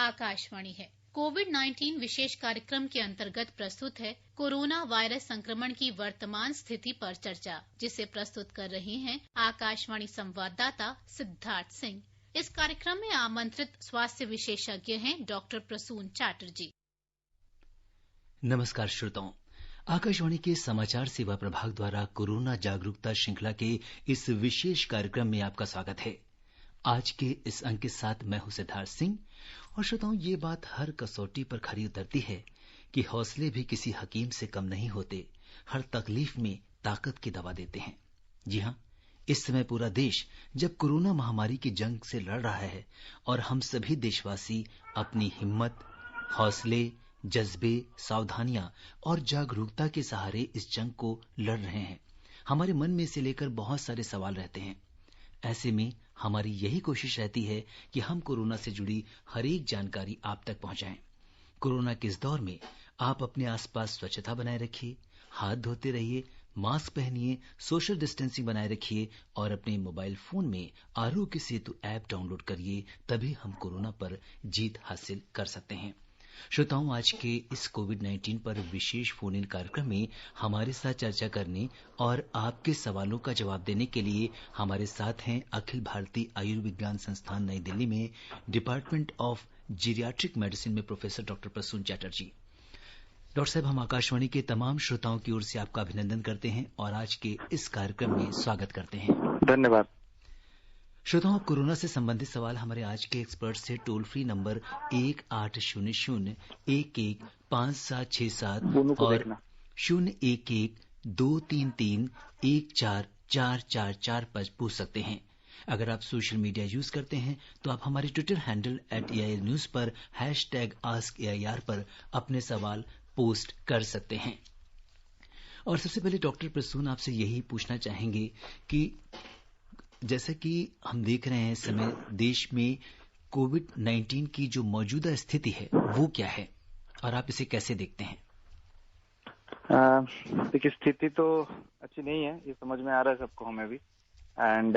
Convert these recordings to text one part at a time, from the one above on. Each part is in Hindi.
आकाशवाणी है। कोविड-19 विशेष कार्यक्रम के अंतर्गत प्रस्तुत है कोरोना वायरस संक्रमण की वर्तमान स्थिति पर चर्चा, जिसे प्रस्तुत कर रहे हैं आकाशवाणी संवाददाता सिद्धार्थ सिंह। इस कार्यक्रम में आमंत्रित स्वास्थ्य विशेषज्ञ हैं डॉक्टर प्रसून चैटर्जी। नमस्कार श्रोताओं, आकाशवाणी के समाचार सेवा प्रभाग द्वारा कोरोना जागरूकता श्रृंखला के इस विशेष कार्यक्रम में आपका स्वागत है। आज के इस अंक के साथ मैं हूं सिद्धार्थ सिंह। और श्रोताओं, ये बात हर कसौटी पर खरी उतरती है कि हौसले भी किसी हकीम से कम नहीं होते, हर तकलीफ में ताकत की दवा देते हैं। जी हाँ, इस समय पूरा देश जब कोरोना महामारी की जंग से लड़ रहा है और हम सभी देशवासी अपनी हिम्मत, हौसले, जज्बे, सावधानियां और जागरूकता के सहारे इस जंग को लड़ रहे हैं। हमारे मन में इसे लेकर बहुत सारे सवाल रहते हैं। ऐसे में हमारी यही कोशिश रहती है कि हम कोरोना से जुड़ी हर एक जानकारी आप तक पहुंचाएं। कोरोना के इस दौर में आप अपने आसपास स्वच्छता बनाए रखिए, हाथ धोते रहिए, मास्क पहनिए, सोशल डिस्टेंसिंग बनाए रखिए और अपने मोबाइल फोन में आरोग्य सेतु ऐप डाउनलोड करिए। तभी हम कोरोना पर जीत हासिल कर सकते हैं। श्रोताओं, आज के इस कोविड-19 पर विशेष फोन इन कार्यक्रम में हमारे साथ चर्चा करने और आपके सवालों का जवाब देने के लिए हमारे साथ हैं अखिल भारतीय आयुर्विज्ञान संस्थान नई दिल्ली में डिपार्टमेंट ऑफ जीरियाट्रिक मेडिसिन में professor doctor Prasoon Chatterjee. Doctor साहब, हम आकाशवाणी के तमाम श्रोताओं की ओर से आपका अभिनंदन करते हैं और आज के इस कार्यक्रम में स्वागत करते हैं। धन्यवाद। श्रोताओं, कोरोना से संबंधित सवाल हमारे आज के एक्सपर्ट से टोल फ्री नंबर 1800-115767 और 011-233-14444 पर पूछ सकते हैं। अगर आप सोशल मीडिया यूज करते हैं तो आप हमारे ट्विटर हैंडल @AIR News पर #AskAIR पर अपने सवाल पोस्ट कर सकते हैं। और सबसे पहले डॉक्टर प्रसून, आपसे यही पूछना चाहेंगे कि जैसा कि हम देख रहे हैं इस समय देश में कोविड-19 की जो मौजूदा स्थिति है वो क्या है और आप इसे कैसे देखते हैं? देखिए, स्थिति तो अच्छी नहीं है, ये समझ में आ रहा है सबको, हमें भी। And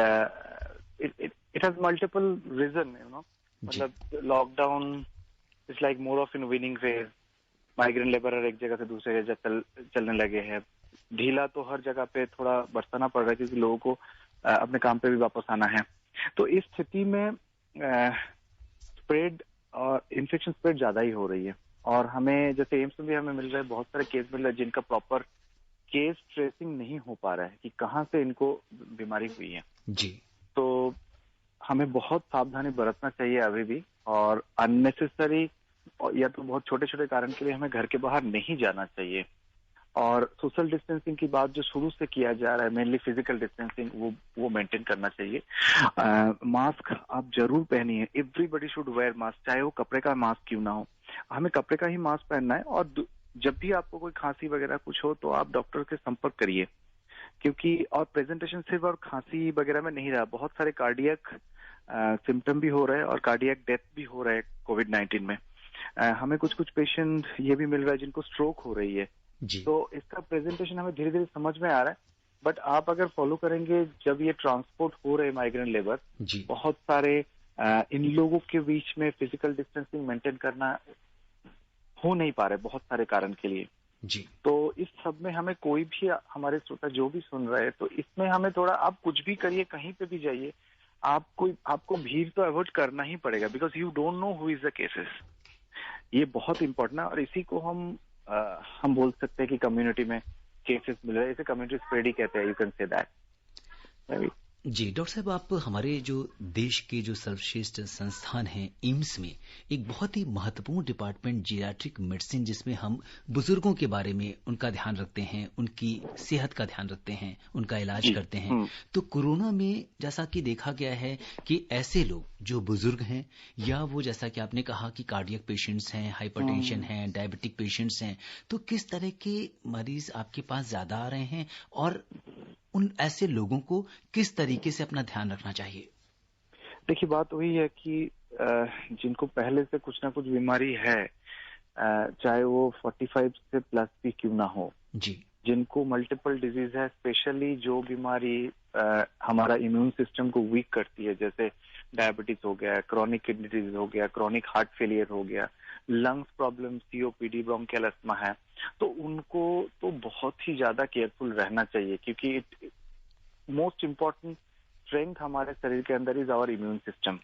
it has multiple reason, मतलब lockdown is like more of in winning phase. Migrant labour एक जगह से दूसरे जगह चलने लगे हैं। ढीला तो हर जगह पे थोड़ा बरसाना पड़ रहा है क्योंकि लोगों को अपने काम पे भी वापस आना है। तो इस स्थिति में स्प्रेड और इन्फेक्शन स्प्रेड ज्यादा ही हो रही है और हमें जैसे एम्स में भी हमें मिल रहा है, बहुत सारे केस मिल रहे हैं जिनका प्रॉपर केस ट्रेसिंग नहीं हो पा रहा है कि कहाँ से इनको बीमारी हुई है जी। तो हमें बहुत सावधानी बरतना चाहिए अभी भी, और अननेसेसरी या तो बहुत छोटे छोटे कारण के लिए हमें घर के बाहर नहीं जाना चाहिए। और सोशल डिस्टेंसिंग की बात जो शुरू से किया जा रहा है, मेनली फिजिकल डिस्टेंसिंग, वो मेंटेन करना चाहिए। मास्क आप जरूर पहनिए। एवरीबडी शुड वेयर मास्क, चाहे वो कपड़े का मास्क क्यों ना हो, हमें कपड़े का ही मास्क पहनना है। और जब भी आपको कोई खांसी वगैरह कुछ हो तो आप डॉक्टर के संपर्क करिए, क्योंकि और प्रेजेंटेशन सिर्फ और खांसी वगैरह में नहीं रहा, बहुत सारे कार्डियक सिम्टम भी हो रहे हैं और कार्डियक डेथ भी हो रहा है कोविड-19 में। हमें कुछ पेशेंट ये भी मिल रहा है जिनको स्ट्रोक हो रही है जी। तो इसका प्रेजेंटेशन हमें धीरे धीरे समझ में आ रहा है। बट आप अगर फॉलो करेंगे, जब ये ट्रांसपोर्ट हो रहे माइग्रेंट लेबर, बहुत सारे इन लोगों के बीच में फिजिकल डिस्टेंसिंग मेंटेन करना हो नहीं पा रहे बहुत सारे कारण के लिए जी। तो इस सब में हमें कोई भी हमारे श्रोता जो भी सुन रहे हैं, तो इसमें हमें थोड़ा, आप कुछ भी करिए, कहीं पे भी जाइए, आपको भीड़ तो अवॉइड करना ही पड़ेगा, because you don't know who is the cases. ये बहुत इंपॉर्टेंट है और इसी को हम बोल सकते हैं कि कम्युनिटी में केसेस मिल रहे हैं, इसे कम्युनिटी स्प्रेड ही कहते हैं, यू कैन से दैट। जी डॉक्टर साहब, आप हमारे जो देश के जो सर्वश्रेष्ठ संस्थान हैं एम्स में एक बहुत ही महत्वपूर्ण डिपार्टमेंट जीरियाट्रिक मेडिसिन, जिसमें हम बुजुर्गों के बारे में उनका ध्यान रखते हैं, उनकी सेहत का ध्यान रखते हैं, उनका इलाज करते हैं। तो कोरोना में जैसा कि देखा गया है कि ऐसे लोग जो बुजुर्ग हैं या वो जैसा कि आपने कहा कि कार्डियक पेशेंट्स हैं, हाइपरटेंशन हैं, डायबिटिक पेशेंट्स हैं, तो किस तरह के मरीज आपके पास ज्यादा आ रहे हैं और उन ऐसे लोगों को किस तरीके से अपना ध्यान रखना चाहिए? देखिए, बात वही है कि जिनको पहले से कुछ ना कुछ बीमारी है, चाहे वो 45 से प्लस भी क्यों ना हो जी, जिनको मल्टीपल डिजीज है, स्पेशली जो बीमारी हमारा इम्यून सिस्टम को वीक करती है, जैसे डायबिटीज हो गया, क्रॉनिक किडनी डिजीज हो गया, क्रॉनिक हार्ट फेलियर हो गया, lungs problem, COPD, bronchial asthma है, तो उनको तो बहुत ही ज्यादा केयरफुल रहना चाहिए, क्योंकि मोस्ट इम्पोर्टेंट स्ट्रेंथ हमारे शरीर के अंदर इज आवर इम्यून सिस्टम।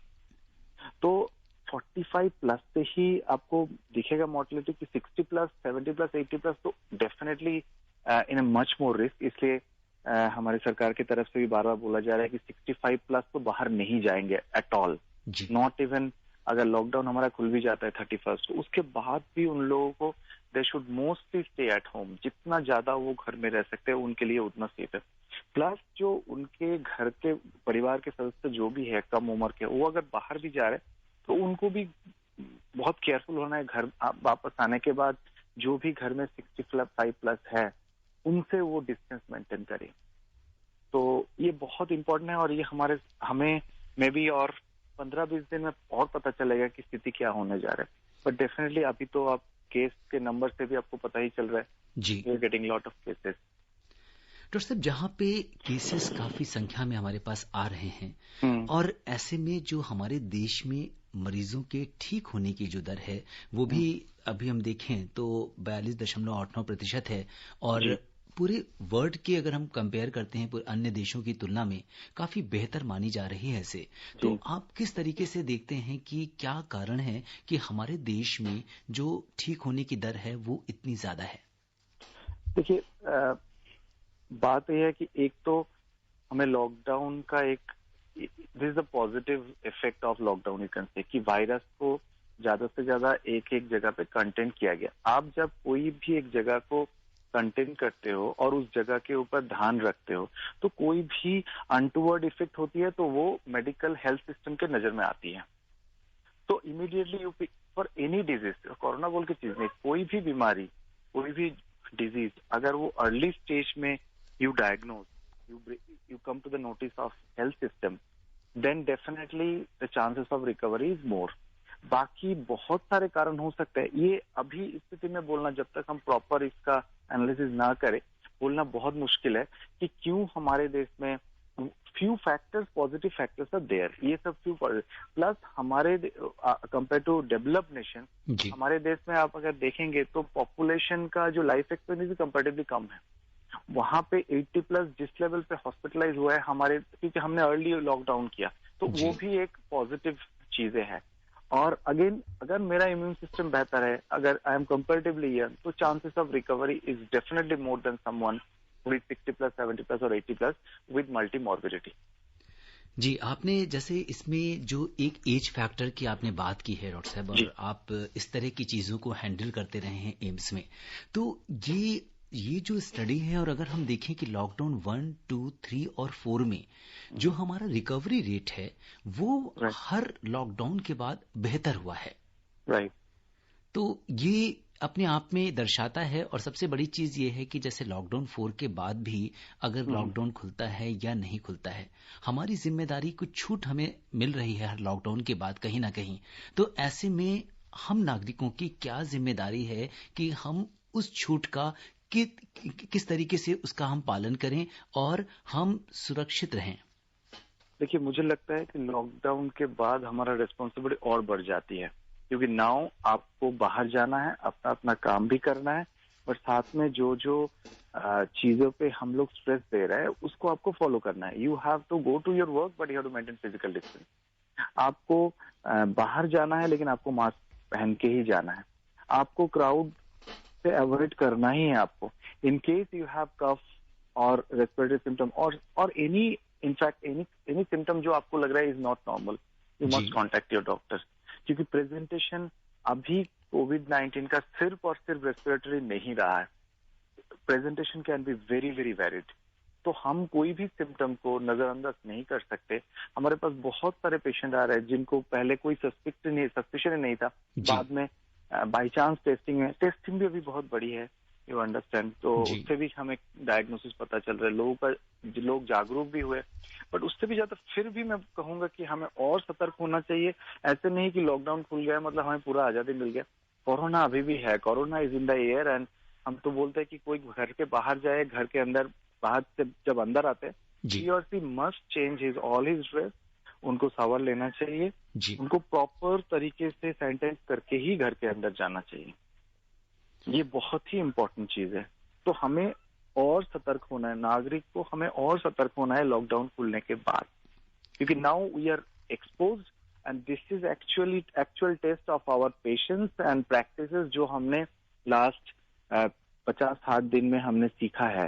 तो 45 प्लस से ही आपको दिखेगा मोर्टेलिटी की 60 प्लस, 70 प्लस, 80 प्लस तो definitely in a much more risk. इसलिए हमारी सरकार की तरफ से भी बार बार बोला जा रहा है कि 65 प्लस तो बाहर नहीं जाएंगे एट ऑल, नॉट इवन अगर लॉकडाउन हमारा खुल भी जाता है 31 तो उसके बाद भी उन लोगों को they should mostly stay at home. जितना ज्यादा वो घर में रह सकते हैं उनके लिए उतना सेफ है। प्लस जो उनके घर के परिवार के सदस्य जो भी है कम उम्र के, वो अगर बाहर भी जा रहे हैं तो उनको भी बहुत केयरफुल होना है। घर वापस आने के बाद जो भी घर में 65 प्लस है उनसे वो डिस्टेंस मेंटेन करें। तो ये बहुत इंपॉर्टेंट है और ये हमें मे बी और 15-20 दिन में और पता चलेगा कि स्थिति क्या होने जा रहा है। बट डेफिनेटली अभी तो आप केस के नंबर से भी आपको पता ही चल रहा है जी, we are getting lot of cases. Doctor साहब, जहाँ पे केसेस काफी संख्या में हमारे पास आ रहे हैं और ऐसे में जो हमारे देश में मरीजों के ठीक होने की जो दर है वो भी अभी हम देखें तो 42.89% है और पूरे वर्ल्ड के अगर हम कंपेयर करते हैं पूरे अन्य देशों की तुलना में काफी बेहतर मानी जा रही है ऐसे। तो आप किस तरीके से देखते हैं कि क्या कारण है कि हमारे देश में जो ठीक होने की दर है वो इतनी ज्यादा है? देखिए, बात यह है कि एक तो हमें लॉकडाउन का this is the positive effect of lockdown, you can से, कि वायरस को ज्यादा से ज्यादा एक जगह पे कंटेन किया गया। आप जब कोई भी एक जगह को कंटेन करते हो और उस जगह के ऊपर ध्यान रखते हो तो कोई भी अनटूवर्ड इफेक्ट होती है तो वो मेडिकल हेल्थ सिस्टम के नजर में आती है। तो immediately you for any disease, corona बोल की चीज नहीं, कोई भी बीमारी, कोई भी डिजीज अगर वो अर्ली स्टेज में you diagnose, you come to the notice of health system, then definitely the chances of recovery is more. बाकी बहुत सारे कारण हो सकते हैं। ये अभी स्थिति में बोलना, जब तक हम प्रॉपर इसका एनालिसिस ना करें, बोलना बहुत मुश्किल है कि क्यों हमारे देश में few factors, positive factors are there. ये सब फ्यू प्लस हमारे कंपेयर टू डेवलप्ड नेशन, हमारे देश में आप अगर देखेंगे तो पॉपुलेशन का जो लाइफ एक्सपेक्टेंसी कंपेरेटिवली कम है। वहां पे 80 प्लस जिस लेवल पे हॉस्पिटलाइज हुआ है हमारे, क्योंकि हमने अर्ली लॉकडाउन किया, तो वो भी एक पॉजिटिव चीजें हैं। और अगेन अगर मेरा इम्यून सिस्टम बेहतर है, अगर आई एम कंपेरेटिवली यंग, तो chances of recovery is definitely more than someone with 60 plus, 70 plus और 80 प्लस विद मल्टी मॉर्बिडिटी। जी, आपने जैसे इसमें जो एक एज फैक्टर की आपने बात की है डॉक्टर साहब, और आप इस तरह की चीजों को हैंडल करते रहे हैं एम्स में, तो ये जो स्टडी है, और अगर हम देखें कि लॉकडाउन 1, 2, 3 और 4 में जो हमारा रिकवरी रेट है वो हर लॉकडाउन के बाद बेहतर हुआ है। राइट। तो ये अपने आप में दर्शाता है, और सबसे बड़ी चीज ये है कि जैसे लॉकडाउन 4 के बाद भी अगर लॉकडाउन खुलता है या नहीं खुलता है, हमारी जिम्मेदारी, कुछ छूट हमें मिल रही है हर लॉकडाउन के बाद कहीं ना कहीं। तो ऐसे में हम नागरिकों की क्या जिम्मेदारी है कि हम उस छूट का किस तरीके से उसका हम पालन करें और हम सुरक्षित रहें? देखिए, मुझे लगता है कि लॉकडाउन के बाद हमारा रिस्पॉन्सिबिलिटी और बढ़ जाती है, क्योंकि नाउ आपको बाहर जाना है, अपना अपना काम भी करना है, और साथ में जो चीजों पे हम लोग स्ट्रेस दे रहे हैं उसको आपको फॉलो करना है। You have to go to your work but you have to maintain physical distance. आपको बाहर जाना है लेकिन आपको मास्क पहन के ही जाना है। आपको क्राउड से अवॉइड करना ही है। आपको in case you have cough और रेस्पिरेटरी सिम्टम और एनी इनफैक्ट एनी सिम्टम जो आपको लग रहा है is not normal, you must contact your doctor, क्योंकि प्रेजेंटेशन अभी कोविड-19 का सिर्फ और सिर्फ रेस्पिरेटरी नहीं रहा है। Presentation can be very very varied. तो हम कोई भी सिम्टम को नजरअंदाज नहीं कर सकते। हमारे पास बहुत सारे पेशेंट आ रहे हैं जिनको पहले कोई सस्पिशन नहीं था, बाद में बाई चांस टेस्टिंग भी अभी बहुत बड़ी है, यू अंडरस्टैंड। तो उससे भी हमें डायग्नोसिस पता चल रहा है, लोग जागरूक भी हुए, बट उससे भी ज्यादा फिर भी मैं कहूंगा कि हमें और सतर्क होना चाहिए। ऐसे नहीं कि लॉकडाउन खुल गया मतलब हमें पूरा आजादी मिल गया। कोरोना अभी भी है, corona is in the air, and हम तो बोलते हैं कि कोई घर के बाहर जाए, घर के अंदर बाहर से जब अंदर आते हैं जी he or she must change all his dress, उनको शावर लेना चाहिए, जी उनको प्रॉपर तरीके से सैनिटाइज करके ही घर के अंदर जाना चाहिए। ये बहुत ही इम्पोर्टेंट चीज है। तो हमें और सतर्क होना है, नागरिक को हमें और सतर्क होना है लॉकडाउन खुलने के बाद, क्योंकि now we are exposed and this is actual test of our patience and practices जो हमने लास्ट 50-60 दिन में हमने सीखा है,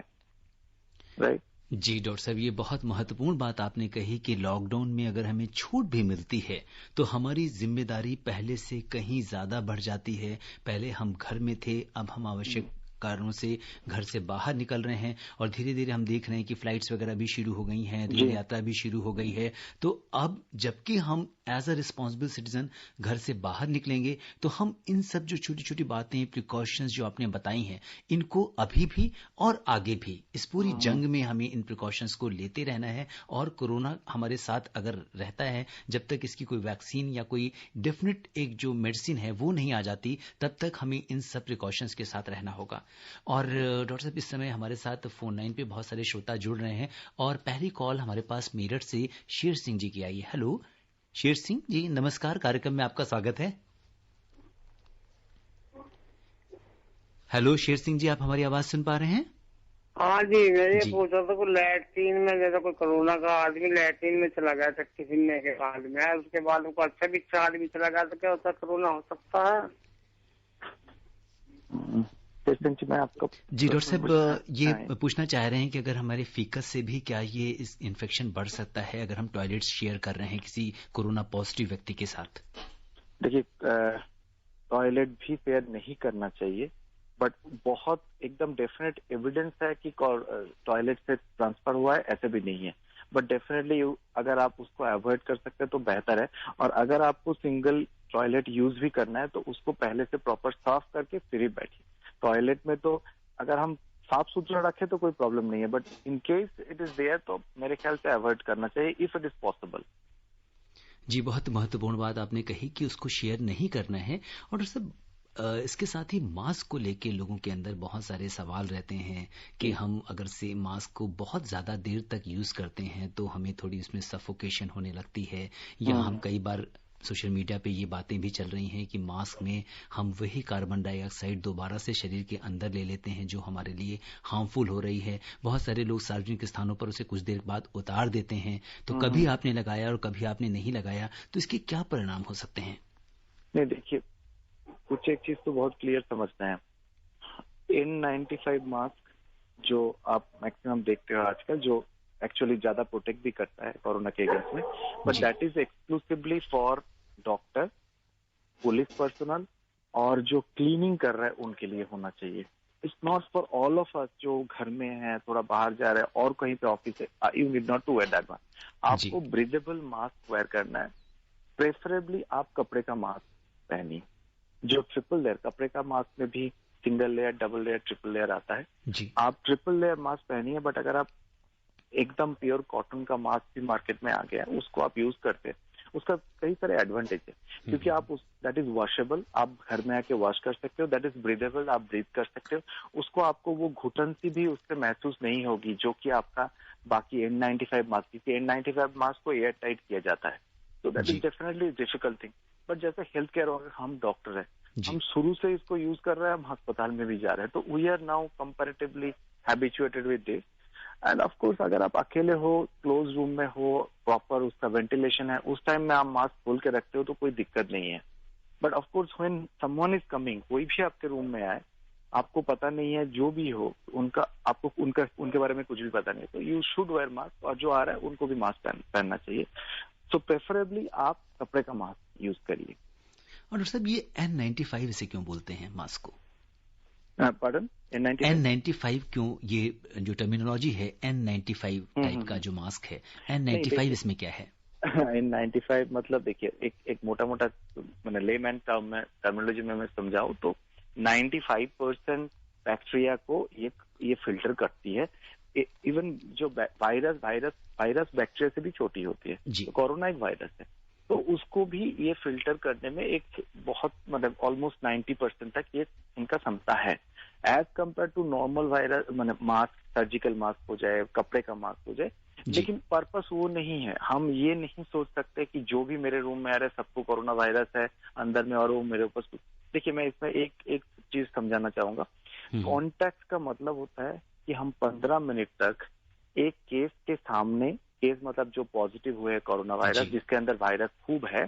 राइट? जी डॉक्टर साहब, ये बहुत महत्वपूर्ण बात आपने कही कि लॉकडाउन में अगर हमें छूट भी मिलती है तो हमारी जिम्मेदारी पहले से कहीं ज्यादा बढ़ जाती है। पहले हम घर में थे, अब हम आवश्यक कारणों से घर से बाहर निकल रहे हैं और धीरे धीरे हम देख रहे हैं कि फ्लाइट्स वगैरह भी शुरू हो गई हैं, रेल यात्रा भी शुरू हो गई है। तो अब जबकि हम एज अ रिस्पॉन्सिबल सिटीजन घर से बाहर निकलेंगे तो हम इन सब जो छोटी छोटी बातें, प्रिकॉशंस जो आपने बताई हैं, इनको अभी भी और आगे भी इस पूरी जंग में हमें इन प्रिकॉशंस को लेते रहना है। और कोरोना हमारे साथ अगर रहता है, जब तक इसकी कोई वैक्सीन या कोई डेफिनेट एक जो मेडिसिन है वो नहीं आ जाती, तब तक हमें इन सब प्रिकॉशंस के साथ रहना होगा। और डॉक्टर साहब, इस समय हमारे साथ फोन लाइन पे बहुत सारे श्रोता जुड़ रहे हैं और पहली कॉल हमारे पास मेरठ से शेर सिंह जी की आई है। हेलो शेर सिंह जी, नमस्कार, कार्यक्रम में आपका स्वागत है। हेलो शेर सिंह जी, आप हमारी आवाज सुन पा रहे हैं? हाँ जी, मैं ये जी। पूछ रहा था, कोई लैट्रीन में, जैसा कोई कोरोना का आदमी लैट्रीन में चला गया था टिफिन के बाद में, उसके बाद उनको अच्छा भी आदमी चला गया, तो क्या होता है, कोरोना हो सकता है? मैं आपको जी डॉक्टर साहब, ये पूछना चाह रहे हैं कि अगर हमारे फीकस से भी क्या ये इस इन्फेक्शन बढ़ सकता है अगर हम टॉयलेट शेयर कर रहे हैं किसी कोरोना पॉजिटिव व्यक्ति के साथ? देखिए, टॉयलेट भी शेयर नहीं करना चाहिए, बट बहुत एकदम डेफिनेट एविडेंस है कि टॉयलेट से ट्रांसफर हुआ है ऐसे भी नहीं है। बट डेफिनेटली अगर आप उसको अवॉइड कर सकते हैं तो बेहतर है। और अगर आपको सिंगल टॉयलेट यूज भी करना है तो उसको पहले से प्रॉपर साफ करके फिर ही बैठिए। टॉयलेट में तो अगर हम साफ सुथरा रखें तो कोई प्रॉब्लम नहीं है, but in case it is there तो मेरे ख्याल से अवॉइड करना चाहिए इफ इट इज पॉसिबल। जी, बहुत महत्वपूर्ण बात आपने कही कि उसको शेयर नहीं करना है। और सब इसके साथ ही मास्क को लेके लोगों के अंदर बहुत सारे सवाल रहते हैं कि हम अगर से मास्क को बहुत ज्यादा देर तक यूज करते हैं तो हमें थोड़ी उसमें सफोकेशन होने लगती है, या हम कई बार सोशल मीडिया पे ये बातें भी चल रही हैं कि मास्क में हम वही कार्बन डाइऑक्साइड दोबारा से शरीर के अंदर ले लेते हैं जो हमारे लिए हार्मफुल हो रही है। बहुत सारे लोग सार्वजनिक स्थानों पर उसे कुछ देर बाद उतार देते हैं। तो कभी आपने लगाया और कभी आपने नहीं लगाया, तो इसके क्या परिणाम हो सकते हैं? नहीं, देखिए, कुछ एक चीज तो बहुत क्लियर समझना है। N95 मास्क जो आप मैक्सिमम देखते हो आजकल, जो एक्चुअली ज्यादा प्रोटेक्ट भी करता है कोरोना के अगेंस्ट में, but that is exclusively for doctor, police personal और जो क्लीनिंग कर रहा है उनके लिए होना चाहिए। It's not for all of us जो घर में है, थोड़ा बाहर जा रहे हैं और कहीं पे ऑफिस है। You need not to wear that one. आपको ब्रीदेबल मास्क वेयर करना है। प्रेफरेबली आप कपड़े का मास्क पहनिए, जो ट्रिपल लेयर कपड़े का मास्क में भी single layer, double layer, triple layer आता है जी। आप ट्रिपल लेयर मास्क पहनिए। बट अगर आप एकदम प्योर कॉटन का मास्क भी मार्केट में आ गया है, उसको आप यूज करते हैं, उसका कई सारे एडवांटेज है, क्योंकि आप दैट इज वॉशेबल, आप घर में आके वॉश कर सकते हो, दैट इज ब्रीदेबल, आप ब्रीथ कर सकते हो उसको। आपको वो घुटन सी भी उससे महसूस नहीं होगी जो कि आपका बाकी N95 मास्क, क्योंकि N95 मास्क को एयर टाइट किया जाता है। तो that is definitely difficult thing. But जैसे हेल्थ केयर, हम डॉक्टर है, हम शुरू से इसको यूज कर रहे हैं, हम अस्पताल में भी जा रहे हैं, तो we are now comparatively habituated with this. And of course अगर आप अकेले हो, क्लोज रूम में हो, प्रॉपर उसका वेंटिलेशन है, उस टाइम में आप मास्क खोल के रखते हो तो कोई दिक्कत नहीं है। But of course when someone is coming, कोई भी आपके रूम में आए, आपको पता नहीं है, जो भी हो आपको उनके बारे में कुछ भी पता नहीं, तो यू शुड वेयर मास्क, और जो आ रहा है उनको भी मास्क पहनना चाहिए। सो प्रेफरेबली आप कपड़े का मास्क यूज करिए। और साहब, ये N95 इसे क्यों बोलते हैं मास्क को? पार्डन? N95 क्यों, ये जो टर्मिनोलॉजी है N95 टाइप का जो मास्क है, N95 इसमें क्या है? N95 मतलब देखिए, एक मोटा मोटा मैंने लेमैन टर्मिनोलॉजी में मैं समझाऊं तो 95% बैक्टीरिया को ये फिल्टर करती है। इवन जो वायरस बैक्टीरिया से भी छोटी होती है, तो कोरोना एक वायरस है, तो उसको भी ये फिल्टर करने में एक बहुत मतलब ऑलमोस्ट 90% तक ये इनका क्षमता है। As compare to normal virus, मैंने मास्क, सर्जिकल मास्क हो जाए, कपड़े का मास्क हो जाए, लेकिन पर्पस वो नहीं है। हम ये नहीं सोच सकते कि जो भी मेरे रूम में आ रहा है सबको कोरोना वायरस है अंदर में और वो मेरे ऊपर। देखिए, मैं इसमें एक चीज समझाना चाहूंगा। कॉन्टैक्ट का मतलब होता है कि हम 15 मिनट तक एक केस के सामने, केस मतलब जो पॉजिटिव हुए हैं कोरोना वायरस, जिसके अंदर वायरस खूब है,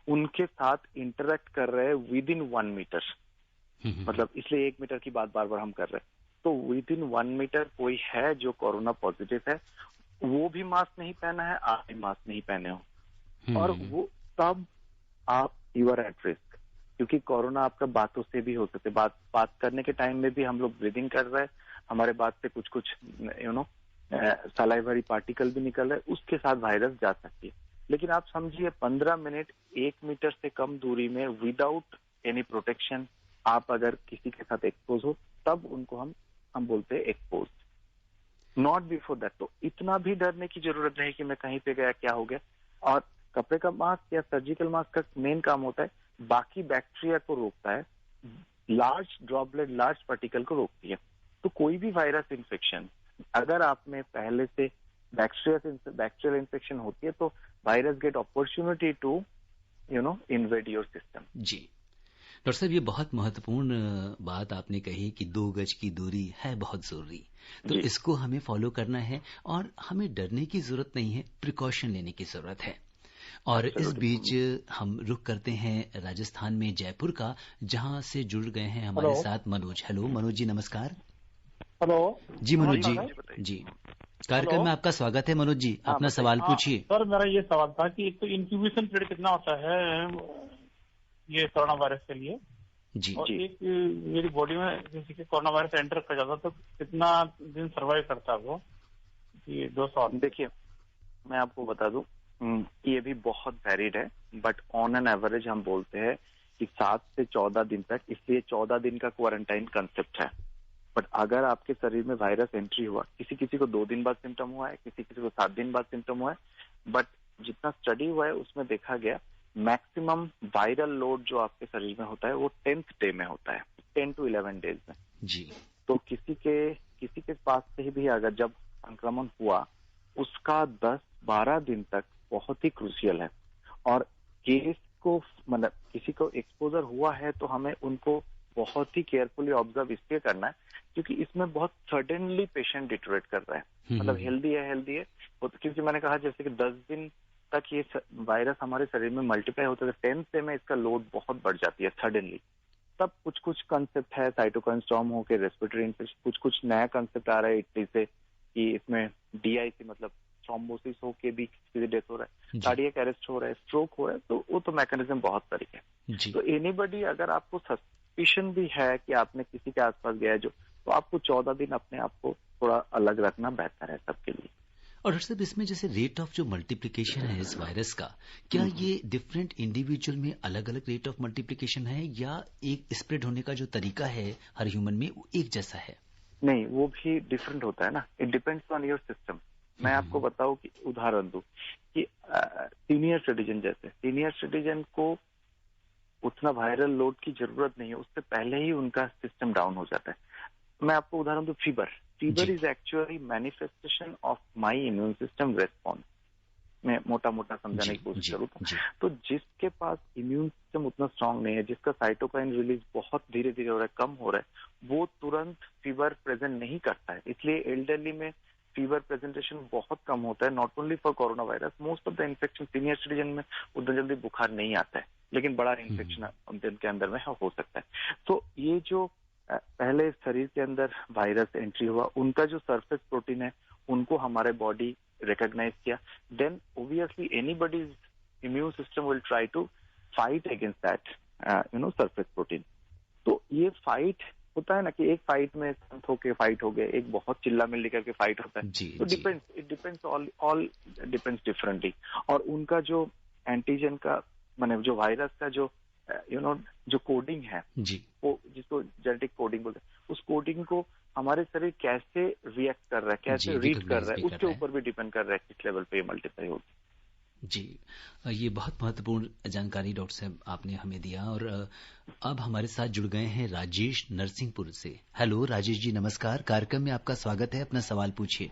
उनके साथ इंटरेक्ट कर रहे हैं विद इन 1 मीटर। मतलब इसलिए 1 मीटर की बात बार बार हम कर रहे हैं। तो विद इन 1 मीटर कोई है जो कोरोना पॉजिटिव है, वो भी मास्क नहीं पहना है, आप भी मास्क नहीं पहने हो, और वो तब आप यू आर एट रिस्क, क्योंकि कोरोना आपका बातों से भी हो सकते। बात करने के टाइम में भी हम लोग ब्रीदिंग कर रहे हैं, हमारे बात से कुछ सलाइवरी पार्टिकल भी निकल रहे हैं, उसके साथ वायरस जा सकती है। लेकिन आप समझिए 15 मिनट 1 मीटर से कम दूरी में विदाउट एनी प्रोटेक्शन आप अगर किसी के साथ एक्सपोज हो, तब उनको हम बोलते हैं एक्सपोज, नॉट बिफोर दैट। तो इतना भी डरने की जरूरत नहीं कि मैं कहीं पे गया क्या हो गया। और कपड़े का मास्क या सर्जिकल मास्क का मेन काम होता है बाकी बैक्टीरिया को रोकता है, लार्ज ड्रॉपलेट, लार्ज पार्टिकल को रोकती है। तो कोई भी वायरस इन्फेक्शन अगर आप में पहले से बैक्टीरियल इन्फेक्शन होती है, तो virus get opportunity to invade your system. जी डॉक्टर साहब, ये बहुत महत्वपूर्ण बात आपने कही कि 2 गज की दूरी है बहुत जरूरी, तो इसको हमें फॉलो करना है और हमें डरने की जरूरत नहीं है, प्रिकॉशन लेने की जरूरत है। और इस बीच हम रुक करते हैं राजस्थान में जयपुर का, जहां से जुड़ गए हैं हमारे साथ मनोज। हेलो मनोज जी, नमस्कार। हेलो जी मनोज जी कार्यक्रम में आपका स्वागत है। मनोज जी, अपना सवाल पूछिए। सर, मेरा ये सवाल था कि एक तो इंक्यूबेशन पीरियड कितना होता है ये कोरोना वायरस के लिए, जी और एक मेरी बॉडी में जैसे कि कोरोना वायरस एंटर कर जाता तो कितना दिन सर्वाइव करता है वो? ये 2 सवाल। देखिए, मैं आपको बता दूं, ये भी बहुत वैरिड है, बट ऑन एन एवरेज हम बोलते हैं कि 7 से 14 दिन तक, इसलिए 14 दिन का क्वारंटाइन कंसेप्ट है। बट अगर आपके शरीर में वायरस एंट्री हुआ, किसी को 2 दिन बाद सिम्टम हुआ है, किसी को 7 दिन बाद सिम्टम हुआ है, बट जितना स्टडी हुआ है उसमें देखा गया मैक्सिमम वायरल लोड जो आपके शरीर में होता है वो 10th डे में होता है, 10 to 11 डेज में। जी तो किसी के पास से भी अगर जब संक्रमण हुआ, उसका 10-12 दिन तक बहुत ही क्रूशियल है। और केस को मतलब किसी को एक्सपोजर हुआ है तो हमें उनको बहुत ही केयरफुली ऑब्जर्व इसलिए करना है क्योंकि इसमें बहुत सडनली पेशेंट डिटोरेट कर रहा है। मतलब हेल्दी है क्योंकि मैंने कहा जैसे कि 10 दिन तक ये वायरस हमारे शरीर में मल्टीप्लाई होता है, 10th डे में इसका लोड बहुत बढ़ जाती है सडनली। तब कुछ कंसेप्ट है, साइटोकाइन स्टॉर्म हो के रेस्पिरेटरी इन्फेक्शन, कुछ नया कंसेप्ट आ रहा है इटली से कि इसमें DIC मतलब थ्रोम्बोसिस हो के भी किसी की डेथ हो रहा है, कार्डियक अरेस्ट हो रहा है, स्ट्रोक हो रहा है। तो वो तो मैकेनिज्म बहुत तरीके है। तो एनीबडी अगर आपको सस्पिशन भी है कि आपने किसी के आसपास गया है तो आपको 14 दिन अपने आप को थोड़ा अलग रखना बेहतर है सबके लिए। और डॉक्टर साहब, इसमें जैसे रेट ऑफ जो मल्टीप्लिकेशन है इस वायरस का, क्या ये डिफरेंट इंडिविजुअल में अलग अलग रेट ऑफ मल्टीप्लिकेशन है या एक स्प्रेड होने का जो तरीका है हर ह्यूमन में वो एक जैसा है? नहीं, वो भी डिफरेंट होता है ना, it depends on your system. मैं आपको बताऊं कि उदाहरण दूं कि सीनियर सिटीजन को उतना वायरल लोड की जरूरत नहीं है, उससे पहले ही उनका सिस्टम डाउन हो जाता है। मैं आपको उदाहरण दूं, fever is actually manifestation of my immune system response. मैं मोटा समझाने की कोशिश करूँ तो जिसके पास इम्यून सिस्टम उतना स्ट्रांग नहीं है, जिसका साइटोकाइन रिलीज बहुत धीरे धीरे हो रहा है, कम हो रहा है, वो तुरंत फीवर प्रेजेंट नहीं करता है। इसलिए एल्डरली में फीवर प्रेजेंटेशन बहुत कम होता है, not only for corona virus. Most of the infection senior citizen में उतना जल्दी बुखार नहीं आता है, लेकिन बड़ा इन्फेक्शन उनके अंदर में हो सकता है। तो ये जो पहले शरीर के अंदर वायरस एंट्री हुआ, उनका जो सरफेस प्रोटीन है उनको हमारे बॉडी रिकॉग्नाइज किया, then obviously anybody's immune system will try to fight against that surface protein. तो ये फाइट होता है ना कि एक फाइट में संत होके फाइट हो गए, एक बहुत चिल्ला मिल करके फाइट होता है। तो it depends all depends differently. और उनका जो एंटीजन का माने जो वायरस का जो जो कोडिंग है वो जिसको जेनेटिक कोडिंग बोलते हैं, उस कोडिंग को हमारे शरीर कैसे रिएक्ट कर रहा है, कैसे रीड कर रहा है, उसके ऊपर भी डिपेंड कर रहा है किस लेवल पे ये मल्टीप्लाई होगी। जी, ये बहुत महत्वपूर्ण जानकारी डॉक्टर साहब आपने हमें दिया। और अब हमारे साथ जुड़ गए हैं राजेश नरसिंहपुर से। हेलो राजेश जी, नमस्कार। कार्यक्रम में आपका स्वागत है, अपना सवाल पूछिए।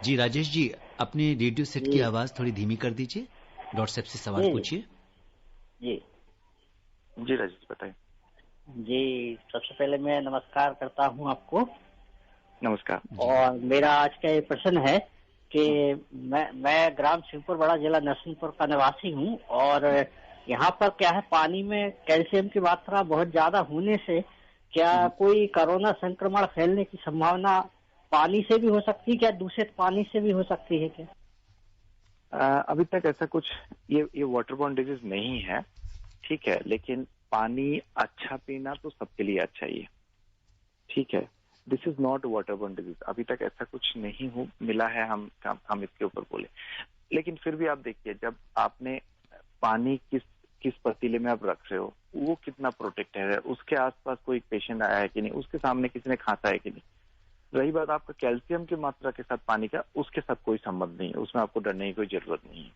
जी राजेश जी, अपने रेडियो सेट की आवाज थोड़ी धीमी कर दीजिए, डॉक्टर साहब से सवाल पूछिए। जी जी राजेश बताइए। जी, सबसे पहले मैं नमस्कार करता हूं आपको। नमस्कार। और मेरा आज का ये प्रश्न है कि मैं ग्राम सिंहपुर बड़ा जिला नरसिंहपुर का निवासी हूं, और यहाँ पर क्या है, पानी में कैल्शियम की मात्रा बहुत ज्यादा होने से क्या कोई कोरोना संक्रमण फैलने की संभावना पानी से भी हो सकती है क्या? दूषित पानी से भी हो सकती है क्या? अभी तक ऐसा कुछ ये वाटरबॉर्न डिजीज नहीं है, ठीक है, लेकिन पानी अच्छा पीना तो सबके लिए अच्छा ही है, ठीक है। This is not waterborne disease, अभी तक ऐसा कुछ नहीं मिला है हम इसके ऊपर बोले। लेकिन फिर भी आप देखिए, जब आपने पानी किस पतीले में आप रख रहे हो, वो कितना प्रोटेक्टेड है, उसके आसपास कोई पेशेंट आया है कि नहीं, उसके सामने किसी ने खाता है कि नहीं। रही बात आपका कैल्शियम की मात्रा के साथ पानी का, उसके साथ कोई संबंध नहीं है, उसमें आपको डरने की कोई जरूरत नहीं है।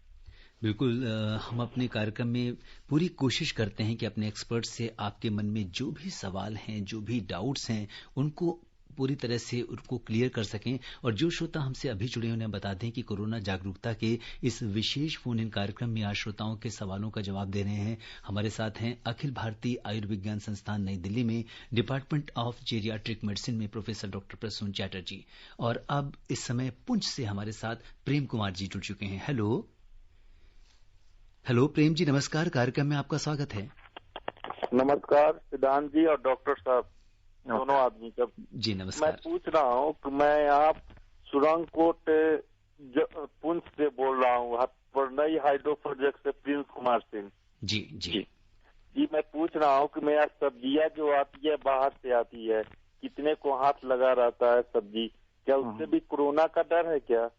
बिल्कुल, हम अपने कार्यक्रम में पूरी कोशिश करते हैं कि अपने एक्सपर्ट से आपके मन में जो भी सवाल हैं, जो भी डाउट्स हैं, उनको पूरी तरह से उनको क्लियर कर सकें। और जो श्रोता हमसे अभी जुड़े उन्हें बता दें कि कोरोना जागरूकता के इस विशेष फोन इन कार्यक्रम में आज श्रोताओं के सवालों का जवाब दे रहे हैं। हमारे साथ हैं अखिल भारतीय आयुर्विज्ञान संस्थान नई दिल्ली में डिपार्टमेंट ऑफ जेरियाट्रिक मेडिसिन में प्रोफेसर डॉक्टर प्रसून चैटर्जी। और अब इस समय पुंछ से हमारे साथ प्रेम कुमार जी जुड़ चुके हैं। हेलो प्रेम जी, नमस्कार। कार्यक्रम में आपका स्वागत है। नमस्कार सिद्धांत जी और डॉक्टर साहब, दोनों आदमी का जी नमस्कार। मैं पूछ रहा हूँ कि मैं यहाँ सुरंगकोट पुंछ से बोल रहा हूँ, नई हाइड्रो प्रोजेक्ट से प्रिंस कुमार सिंह। जी जी जी, मैं पूछ रहा हूँ कि मैं यहाँ सब्जियाँ जो आती है बाहर से आती है, कितने को हाथ लगा रहता है सब्जी, क्या उससे भी कोरोना का डर है क्या?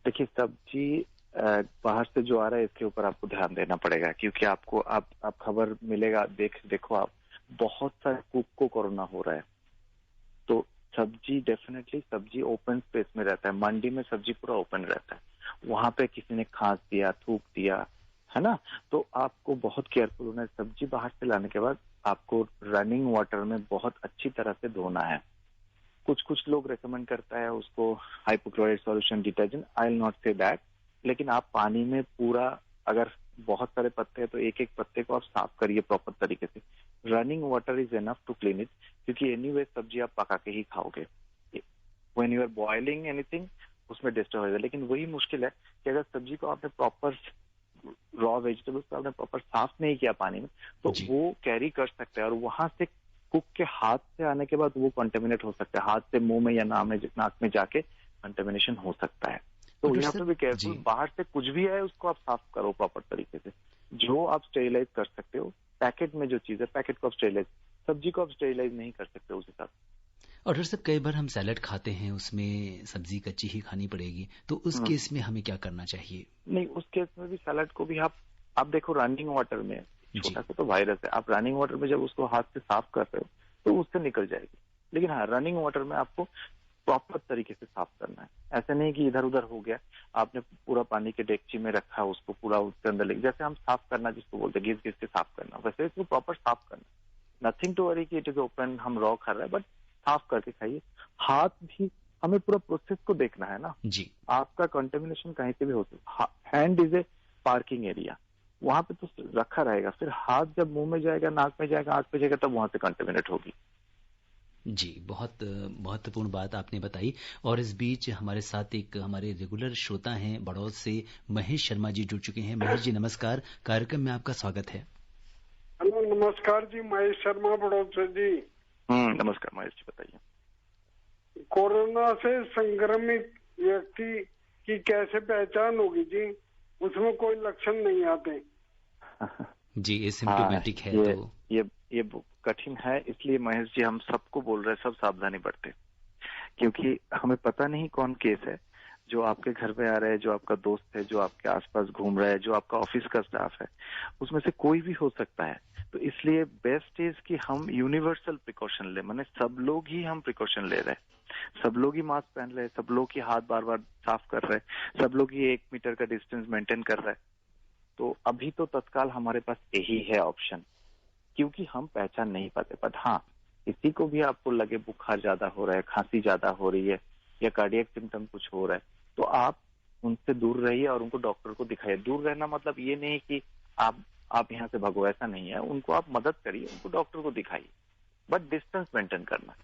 देखिए, सब्जी बाहर से जो आ रहा है इसके ऊपर आपको ध्यान देना पड़ेगा, क्योंकि आपको आप खबर मिलेगा, देखो आप बहुत सारे कुक को कोरोना हो रहा है। तो सब्जी डेफिनेटली, सब्जी ओपन स्पेस में रहता है, मंडी में सब्जी पूरा ओपन रहता है, वहां पे किसी ने खांस दिया, थूक दिया, है ना, तो आपको बहुत केयरफुल होना है। सब्जी बाहर से लाने के बाद आपको रनिंग वाटर में बहुत अच्छी तरह से धोना है। कुछ लोग रेकमेंड करता है उसको hypochloride solution detergent, I will not say that, लेकिन आप पानी में पूरा, अगर बहुत सारे पत्ते हैं तो एक एक पत्ते को आप साफ करिए प्रॉपर तरीके से। Running water is enough to clean it, क्योंकि एनीवे सब्जी आप पका के ही खाओगे। When you are boiling anything उसमें डिस्टर्ब होगा, लेकिन वही मुश्किल है कि अगर सब्जी को आपने प्रॉपर, रॉ वेजिटेबल्स को आपने प्रॉपर साफ नहीं किया पानी में, तो वो कैरी कर सकते हैं, और वहां से कुक के हाथ से आने के बाद वो कंटेमिनेट हो सकता है, हाथ से मुंह में या नाक में जाके कंटेमिनेशन हो सकता है। तो यहाँ पे भी केयरफुल, बाहर से कुछ भी है उसको आप साफ करो प्रॉपर तरीके से। जो आप स्टेरिलाइज कर सकते हो, पैकेट में जो चीज है पैकेट को आप स्टेरिलाइज, सब्जी को आप स्टेरिलाइज नहीं कर सकते उस हिसाब से। और डॉक्टर साहब, कई बार हम सैलेड खाते हैं, उसमें सब्जी कच्ची ही खानी पड़ेगी, तो उस केस में हमें क्या करना चाहिए? नहीं, उस केस में भी सैलेड को भी आप देखो, रनिंग वाटर में छोटा सा तो वायरस है, आप रनिंग वाटर में जब उसको हाथ से साफ कर रहे हो तो उससे निकल जाएगी, लेकिन हाँ, रनिंग वाटर में आपको प्रॉपर तरीके से साफ करना है। ऐसे नहीं कि इधर उधर हो गया, आपने पूरा पानी के डेगची में रखा, उसको पूरा उसके अंदर ले, जैसे हम साफ करना जिसको बोलते हैं, घिस के साफ करना, वैसे इसको प्रॉपर साफ करना। नथिंग टू वरी कि इट इज ओपन, हम रॉ खा रहे हैं, बट साफ करके खाइए। हाथ भी हमें पूरा प्रोसेस को देखना है ना जी, आपका कंटेमिनेशन कहीं से भी हो सकता है। Hand is a parking area, वहां पे तो रखा रहेगा, फिर हाथ जब मुंह में जाएगा, नाक में जाएगा, आंख में जाएगा, तब वहां से कंटेमिनेट होगी। जी, बहुत महत्वपूर्ण बात आपने बताई। और इस बीच हमारे साथ एक हमारे रेगुलर श्रोता हैं बड़ौद से, महेश शर्मा जी जुड़ चुके हैं। महेश जी नमस्कार, कार्यक्रम में आपका स्वागत है। हेलो, नमस्कार जी, महेश शर्मा बड़ौद से जी। नमस्कार महेश जी, बताइए। कोरोना से संक्रमित व्यक्ति की कैसे पहचान होगी जी? उसमें कोई लक्षण नहीं आते। जी, एसिम्प्टोमेटिक है तो ये कठिन है, इसलिए महेश जी हम सबको बोल रहे हैं, सब सावधानी बरतें, क्योंकि हमें पता नहीं कौन केस है जो आपके घर में आ रहा है, जो आपका दोस्त है, जो आपके आसपास घूम रहा है, जो आपका ऑफिस का स्टाफ है, उसमें से कोई भी हो सकता है। तो इसलिए बेस्ट इज कि हम यूनिवर्सल प्रिकॉशन ले, माने सब लोग ही हम प्रिकॉशन ले रहे हैं। सब लोग ही मास्क पहन रहे हैं, सब लोग ही हाथ बार बार साफ कर रहे हैं, सब लोग ही 1 मीटर का डिस्टेंस मेंटेन कर रहे हैं। तो अभी तो तत्काल हमारे पास यही है ऑप्शन, क्योंकि हम पहचान नहीं पाते। बट हाँ, किसी को भी आपको लगे बुखार ज्यादा हो रहा है, खांसी ज्यादा हो रही है या कार्डियक सिम्टम कुछ हो रहा है, तो आप उनसे दूर रहिए और उनको डॉक्टर को दिखाइए। दूर रहना मतलब ये नहीं कि आप यहाँ से भगो, ऐसा नहीं है। उनको आप मदद करिए, उनको डॉक्टर को दिखाइए, बट डिस्टेंस मेंटेन करना।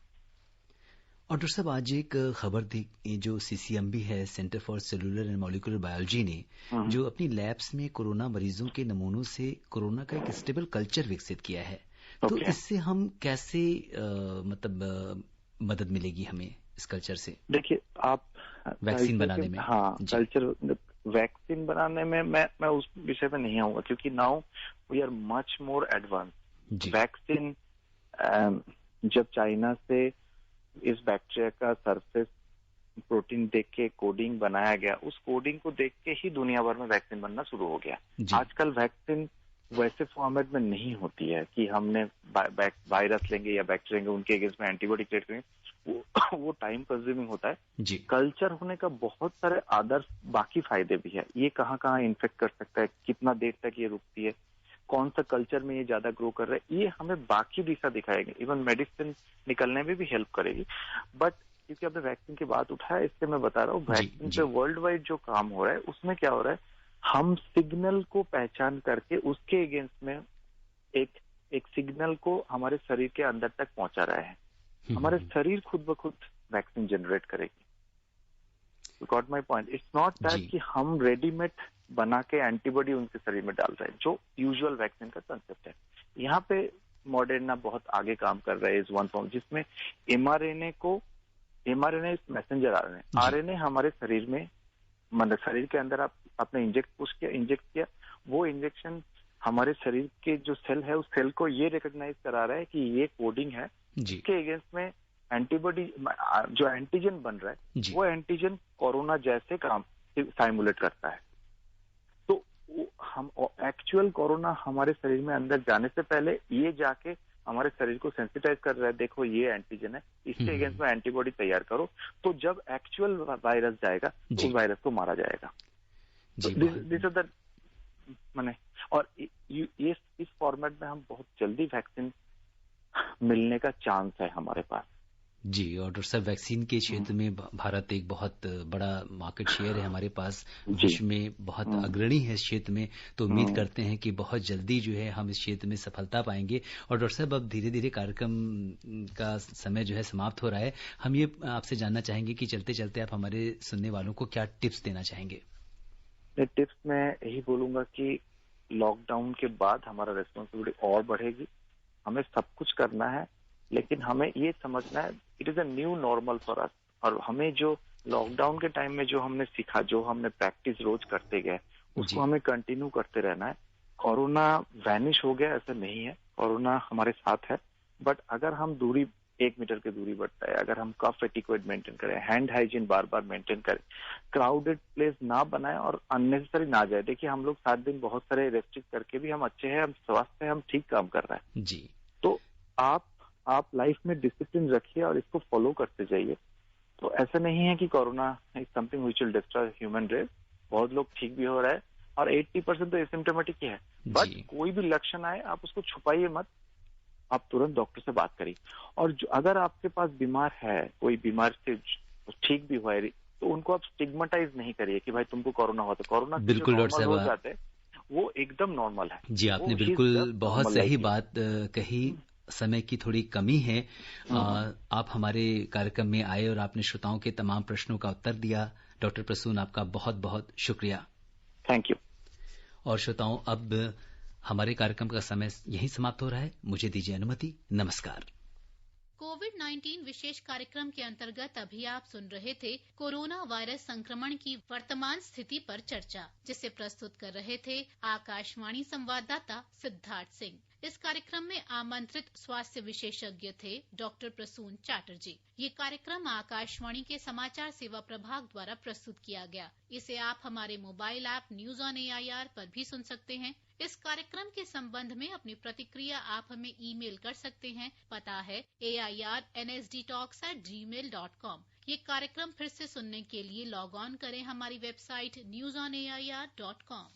और डॉक्टर साहब, आज एक खबर थी, जो CCMB है, centre for cellular and molecular biology ने जो अपनी लैब्स में कोरोना मरीजों के नमूनों से कोरोना का एक स्टेबल कल्चर विकसित किया है। तो इससे हम कैसे मदद मिलेगी हमें इस कल्चर से? देखिए, आप वैक्सीन बनाने में, हाँ, कल्चर वैक्सीन बनाने में मैं उस विषय में नहीं आऊंगा, क्योंकि now we are much more advance. Vaccine जब चाइना से इस बैक्टीरिया का सरफेस प्रोटीन देख के कोडिंग बनाया गया, उस कोडिंग को देख के ही दुनिया भर में वैक्सीन बनना शुरू हो गया। आजकल वैक्सीन वैसे फॉर्मेट में नहीं होती है कि हमने वायरस लेंगे या बैक्टीरिया लेंगे, उनके अगेंस्ट में एंटीबॉडी क्रिएट करेंगे। वो टाइम कंज्यूमिंग होता है। कल्चर होने का बहुत सारे अदर बाकी फायदे भी है। ये कहाँ कहाँ इन्फेक्ट कर सकता है, कितना देर तक ये रुकती है, कौन सा कल्चर में ये ज्यादा ग्रो कर रहा है, ये हमें बाकी दिशा दिखाएंगे। इवन मेडिसिन निकलने में भी हेल्प करेगी। बट क्योंकि आपने वैक्सीन की बात उठाया, इससे मैं बता रहा हूँ, वैक्सीन पे वर्ल्ड वाइड जो काम हो रहा है उसमें क्या हो रहा है, हम सिग्नल को पहचान करके उसके अगेंस्ट में एक सिग्नल को हमारे शरीर के अंदर तक पहुंचा रहे हैं। हमारे शरीर खुद ब खुद वैक्सीन जनरेट करेगी। You got my point? It's not that कि हम रेडीमेड बना के एंटीबॉडी उनके शरीर में डाल रहे हैं, जो यूजुअल वैक्सीन का कंसेप्ट है। यहाँ पे मॉडर्ना बहुत आगे काम कर रहा है इस वन फॉर्म, जिसमें एमआरएनए मैसेंजर आरएनए हमारे शरीर में, मतलब शरीर के अंदर आपने इंजेक्ट किया, वो इंजेक्शन हमारे शरीर के जो सेल है उस सेल को ये रिकॉग्नाइज करा रहा है कि ये कोडिंग है, जिसके अगेंस्ट में एंटीबॉडी जो एंटीजन बन रहा है, वो एंटीजन कोरोना जैसे काम साइमुलेट करता है। तो हम एक्चुअल कोरोना हमारे शरीर में अंदर जाने से पहले ये जाके हमारे शरीर को सेंसिटाइज कर रहा है, देखो ये एंटीजन है, इसके अगेंस्ट में एंटीबॉडी तैयार करो। तो जब एक्चुअल वायरस जाएगा तो उस वायरस को मारा जाएगा। दिस इज द माने, और ये इस फॉर्मेट में हम बहुत जल्दी वैक्सीन मिलने का चांस है हमारे पास। जी, और डॉक्टर साहब, वैक्सीन के क्षेत्र में भारत एक बहुत बड़ा मार्केट शेयर है हमारे पास, विश्व में बहुत अग्रणी है इस क्षेत्र में। तो उम्मीद करते हैं कि बहुत जल्दी जो है हम इस क्षेत्र में सफलता पाएंगे। और डॉक्टर साहब, अब धीरे धीरे कार्यक्रम का समय जो है समाप्त हो रहा है। हम ये आपसे जानना चाहेंगे कि चलते चलते आप हमारे सुनने वालों को क्या टिप्स देना चाहेंगे? टिप्स मैं यही बोलूंगा कि लॉकडाउन के बाद हमारा रेस्पॉन्सिबिलिटी और बढ़ेगी। हमें सब कुछ करना है, लेकिन हमें ये समझना है it is a new normal for us. और हमें जो लॉकडाउन के टाइम में जो हमने सीखा, जो हमने प्रैक्टिस रोज करते गए, उसको हमें कंटिन्यू करते रहना है। कोरोना वैनिश हो गया ऐसा नहीं है, कोरोना हमारे साथ है। बट अगर हम 1 मीटर की दूरी बरताए, अगर हम कफ एटिक्वेट मेंटेन करें, हैंड हाइजीन बार बार मेंटेन करें, क्राउडेड प्लेस ना बनाए और अननेसेसरी ना जाए। देखिए, हम लोग 7 दिन बहुत सारे रेस्ट्रिक्ट करके भी हम अच्छे हैं, हम स्वस्थ हैं, हम ठीक काम कर रहे हैं जी। तो आप लाइफ में डिसिप्लिन रखिए और इसको फॉलो करते जाइए। तो ऐसा नहीं है कि corona is something which will destroy human race. बहुत लोग ठीक भी हो रहा है और 80% तो एसिम्प्टोमेटिक ही है। बट कोई भी लक्षण आए आप उसको छुपाइए मत, आप तुरंत डॉक्टर से बात करिए। और अगर आपके पास बीमार है, कोई बीमार से ठीक भी हुआ है, तो उनको आप स्टिग्मेटाइज नहीं करिए कि भाई तुमको कोरोना हुआ। तो कोरोना बिल्कुल नॉर्मल हो जाते हैं, वो एकदम नॉर्मल है। जी, आपने बिल्कुल बहुत सही बात कही। समय की थोड़ी कमी है। आप हमारे कार्यक्रम में आए और आपने श्रोताओं के तमाम प्रश्नों का उत्तर दिया। डॉक्टर प्रसून, आपका बहुत बहुत शुक्रिया। Thank you. और श्रोताओं, अब हमारे कार्यक्रम का समय यहीं समाप्त हो रहा है। मुझे दीजिए अनुमति। नमस्कार। कोविड-19 विशेष कार्यक्रम के अंतर्गत अभी आप सुन रहे थे कोरोना वायरस संक्रमण की वर्तमान स्थिति पर चर्चा, जिसे प्रस्तुत कर रहे थे आकाशवाणी संवाददाता सिद्धार्थ सिंह। इस कार्यक्रम में आमंत्रित स्वास्थ्य विशेषज्ञ थे डॉक्टर प्रसून चैटर्जी। ये कार्यक्रम आकाशवाणी के समाचार सेवा प्रभाग द्वारा प्रस्तुत किया गया। इसे आप हमारे mobile app news on AIR पर भी सुन सकते हैं। इस कार्यक्रम के संबंध में अपनी प्रतिक्रिया आप हमें ईमेल कर सकते हैं। पता है airnsdtalks@gmail.com। ये कार्यक्रम फिर से सुनने के लिए लॉग ऑन करें हमारी वेबसाइट newsonair.com।